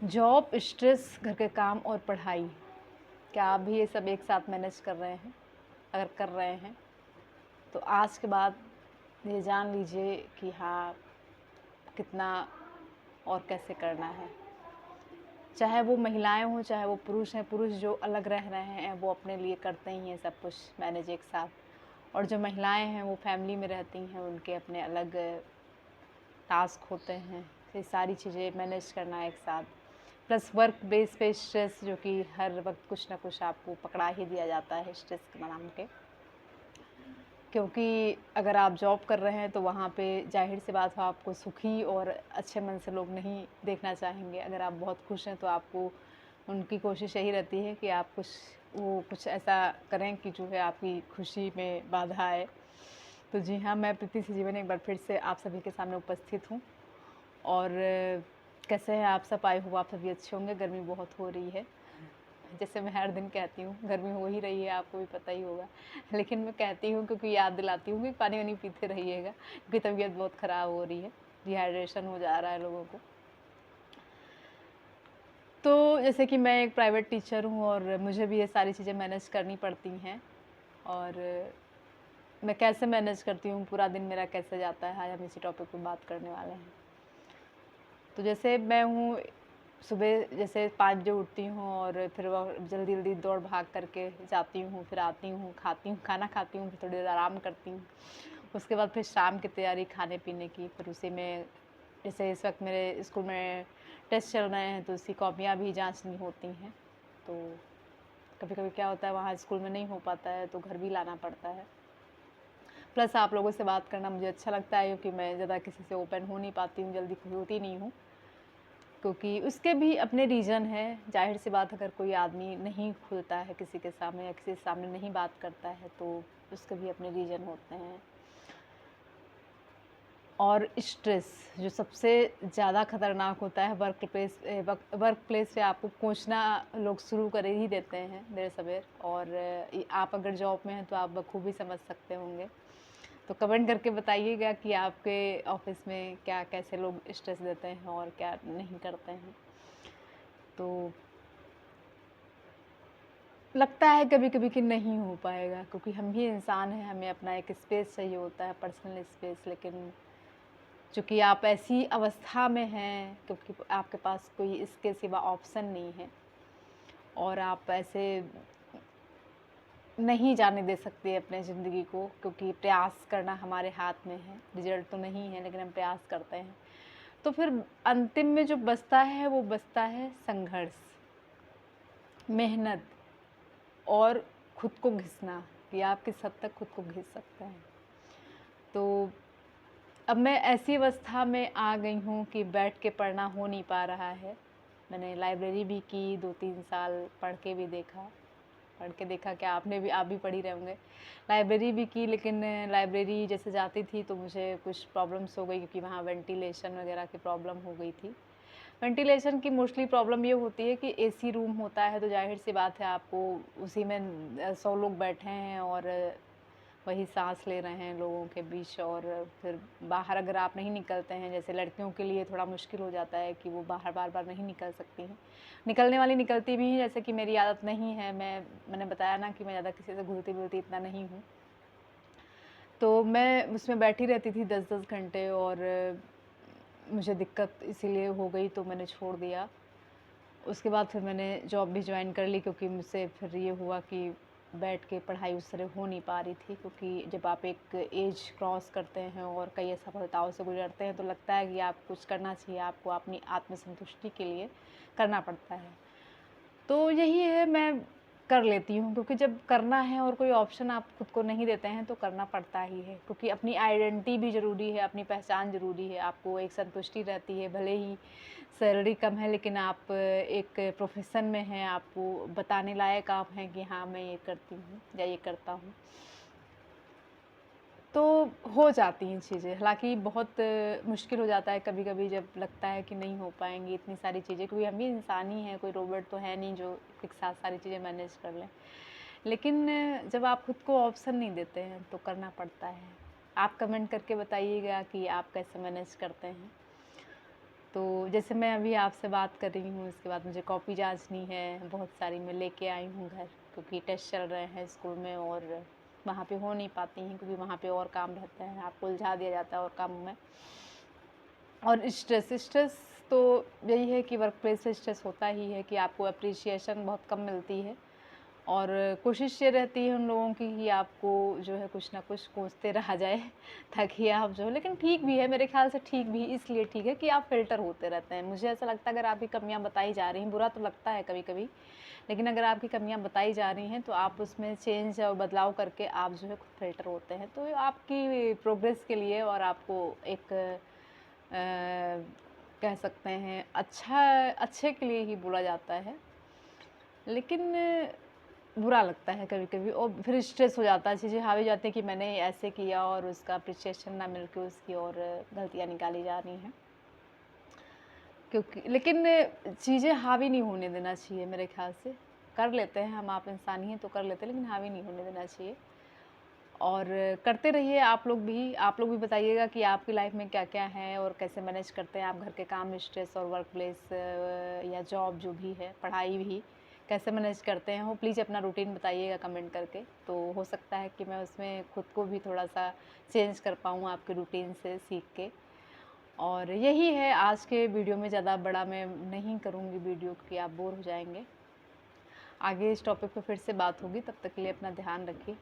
Job, stress, घर के काम और पढ़ाई, क्या आप भी ये सब एक साथ मैनेज कर रहे हैं? अगर कर रहे हैं, तो आज के बाद ये जान लीजिए कि हाँ, कितना और कैसे करना है। चाहे वो महिलाएँ हों, चाहे वो पुरुष हैं, पुरुष जो अलग रह रहे हैं, वो अपने लिए करते ही हैं सब कुछ मैनेज एक साथ। और जो महिलाएँ हैं, वो फैमिली में रहती हैं, उनके अपने अलग टास्क होते हैं। ये सारी चीज़ें मैनेज करना एक साथ। प्लस वर्क बेस पे स्ट्रेस जो कि हर वक्त कुछ ना कुछ आपको पकड़ा ही दिया जाता है स्ट्रेस के नाम के। क्योंकि अगर आप जॉब कर रहे हैं तो वहाँ पे ज़ाहिर सी बात है आपको सुखी और अच्छे मन से लोग नहीं देखना चाहेंगे। अगर आप बहुत खुश हैं तो आपको उनकी कोशिश यही रहती है कि आप कुछ ऐसा करें कि जो है आपकी खुशी में बाधा आए। तो जी हाँ, मैं प्रीति संजीवनी एक बार फिर से आप सभी के सामने उपस्थित हूँ। और कैसे हैं आप सब? आई होप आप सभी अच्छे होंगे। गर्मी बहुत हो रही है, जैसे मैं हर दिन कहती हूँ, गर्मी हो ही रही है, आपको भी पता ही होगा। लेकिन मैं कहती हूँ क्योंकि याद दिलाती हूँ कि पानी वानी पीते रहिएगा, क्योंकि तबीयत बहुत ख़राब हो रही है, डिहाइड्रेशन हो जा रहा है लोगों को। तो जैसे कि मैं एक प्राइवेट टीचर हूँ और मुझे भी ये सारी चीज़ें मैनेज करनी पड़ती हैं। और मैं कैसे मैनेज करती हूँ, पूरा दिन मेरा कैसे जाता है, आज हम इसी टॉपिक पर बात करने वाले हैं। तो जैसे मैं हूँ, सुबह जैसे 5 बजे उठती हूँ और फिर वह जल्दी-जल्दी दौड़ भाग करके जाती हूँ, फिर आती हूँ, खाती हूँ, खाना खाती हूँ, फिर थोड़ी देर आराम करती हूँ। उसके बाद फिर शाम की तैयारी खाने-पीने की, फिर उसी में जैसे इस वक़्त मेरे स्कूल में टेस्ट चल रहे हैं, तो उसकी कॉपियाँ भी जाँचनी होती हैं। तो कभी-कभी क्या होता है, वहाँ स्कूल में नहीं हो पाता है, तो घर भी लाना पड़ता है। प्लस आप लोगों से बात करना मुझे अच्छा लगता है, क्योंकि मैं ज़्यादा किसी से ओपन हो नहीं पाती हूँ, जल्दी खुलती नहीं हूँ। क्योंकि उसके भी अपने रीज़न हैं। ज़ाहिर-सी बात, अगर कोई आदमी नहीं खुलता है किसी के सामने या किसी के सामने नहीं बात करता है, तो उसके भी अपने रीज़न होते हैं। और स्ट्रेस जो सबसे ज़्यादा खतरनाक होता है, वर्क प्लेस पे आपको कोसना लोग शुरू कर ही देते हैं देर सवेर। और आप अगर जॉब में हैं तो आप बखूबी समझ सकते होंगे। तो कमेंट करके बताइएगा कि आपके ऑफ़िस में क्या कैसे लोग स्ट्रेस देते हैं और क्या नहीं करते हैं। तो लगता है कभी-कभी कि नहीं हो पाएगा, क्योंकि हम भी इंसान हैं, हमें अपना एक स्पेस चाहिए होता है, पर्सनल स्पेस। लेकिन चूँकि आप ऐसी अवस्था में हैं, क्योंकि आपके पास कोई इसके सिवा ऑप्शन नहीं है और आप ऐसे नहीं जाने दे सकते अपने ज़िंदगी को, क्योंकि प्रयास करना हमारे हाथ में है। रिज़ल्ट तो नहीं है, लेकिन हम प्रयास करते हैं। तो फिर अंतिम में जो बचता है, वो बचता है संघर्ष, मेहनत और खुद को घिसना, कि आप किस हद तक खुद को घिस सकते हैं। तो अब मैं ऐसी अवस्था में आ गई हूँ कि बैठ के पढ़ना हो नहीं पा रहा है। मैंने लाइब्रेरी भी की, 2-3 साल पढ़ के देखा, क्या आप भी पढ़ ही रहे होंगे। लाइब्रेरी भी की, लेकिन लाइब्रेरी जैसे जाती थी तो मुझे कुछ प्रॉब्लम्स हो गई, क्योंकि वहाँ वेंटिलेशन वगैरह की प्रॉब्लम हो गई थी। वेंटिलेशन की मोस्टली प्रॉब्लम ये होती है कि एसी रूम होता है, तो ज़ाहिर-सी बात है आपको उसी में 100 लोग बैठे हैं और वही साँस ले रहे हैं लोगों के बीच। और फिर बाहर अगर आप नहीं निकलते हैं, जैसे लड़कियों के लिए थोड़ा मुश्किल हो जाता है कि वो बाहर बार-बार नहीं निकल सकती हैं। निकलने वाली निकलती भी हैं, जैसे कि मेरी आदत नहीं है, मैंने बताया ना कि मैं ज़्यादा किसी से घुलती-मिलती इतना नहीं हूँ। तो मैं उसमें बैठी रहती थी 10-10 घंटे और मुझे दिक्कत इसीलिए हो गई, तो मैंने छोड़ दिया। उसके बाद फिर मैंने जॉब भी जॉइन कर ली, क्योंकि मुझसे फिर ये हुआ कि बैठ के पढ़ाई उस तरह हो नहीं पा रही थी। क्योंकि जब आप एक एज क्रॉस करते हैं और कई असफलताओं से गुजरते हैं, तो लगता है कि आप कुछ करना चाहिए, आपको अपनी आत्मसंतुष्टि के लिए करना पड़ता है। तो यही है, मैं कर लेती हूँ, क्योंकि जब करना है और कोई ऑप्शन आप खुद को नहीं देते हैं तो करना पड़ता ही है, क्योंकि अपनी आइडेंटिटी भी ज़रूरी है, अपनी पहचान ज़रूरी है। आपको एक संतुष्टि रहती है, भले ही सैलरी कम है, लेकिन आप एक प्रोफ़ेशन में हैं, आपको बताने लायक आप हैं कि हाँ, मैं ये करती हूँ या ये करता हूँ। तो हो जाती हैं चीज़ें, हालाँकि बहुत मुश्किल हो जाता है कभी-कभी, जब लगता है कि नहीं हो पाएँगी इतनी सारी चीज़ें, क्योंकि हम भी इंसान ही हैं, कोई रोबोट तो है नहीं जो एक साथ सारी चीज़ें मैनेज कर लें। लेकिन जब आप खुद को ऑप्शन नहीं देते हैं, तो करना पड़ता है। आप कमेंट करके बताइएगा कि आप कैसे मैनेज करते हैं। तो जैसे मैं अभी आपसे बात कर रही हूँ, इसके बाद मुझे कॉपी जांचनी है, बहुत सारी मैं लेके आई हूँ घर, क्योंकि टेस्ट चल रहे हैं स्कूल में और वहाँ पे हो नहीं पाती हैं, क्योंकि वहाँ पे और काम रहता है, आपको उलझा दिया जाता है और कामों में। और स्ट्रेस तो यही है कि वर्क प्लेस से स्ट्रेस होता ही है कि आपको अप्रिसिएशन बहुत कम मिलती है, और कोशिश ये रहती है उन लोगों की कि आपको जो है कुछ ना कुछ कोसते रहा जाए ताकि आप जो है, लेकिन ठीक भी है मेरे ख्याल से, ठीक भी इसलिए ठीक है कि आप फ़िल्टर होते रहते हैं। मुझे ऐसा लगता है अगर आपकी कमियां बताई जा रही हैं, बुरा तो लगता है कभी कभी, लेकिन अगर आपकी कमियां बताई जा रही हैं तो आप उसमें चेंज और बदलाव करके आप जो है खुद फ़िल्टर होते हैं, तो आपकी प्रोग्रेस के लिए और आपको एक कह सकते हैं अच्छे के लिए ही बोला जाता है। लेकिन बुरा लगता है कभी कभी, और फिर स्ट्रेस हो जाता है, चीज़ें हावी जाती हैं कि मैंने ऐसे किया और उसका अप्रिसिएशन ना मिल के उसकी और गलतियाँ निकाली जा रही हैं, क्योंकि लेकिन चीज़ें हावी नहीं होने देना चाहिए मेरे ख्याल से। कर लेते हैं हम, आप इंसान ही हैं तो कर लेते हैं, लेकिन हावी नहीं होने देना चाहिए। और करते रहिए आप लोग भी बताइएगा कि आपकी लाइफ में क्या क्या है और कैसे मैनेज करते हैं आप घर के काम, स्ट्रेस और वर्क प्लेस या जॉब जो भी है, पढ़ाई भी कैसे मैनेज करते हैं। वो प्लीज़ अपना रूटीन बताइएगा कमेंट करके, तो हो सकता है कि मैं उसमें खुद को भी थोड़ा सा चेंज कर पाऊँ आपके रूटीन से सीख के। और यही है आज के वीडियो में, ज़्यादा बड़ा मैं नहीं करूँगी वीडियो क्योंकि आप बोर हो जाएंगे। आगे इस टॉपिक पे फिर से बात होगी, तब तक के लिए अपना ध्यान रखिए।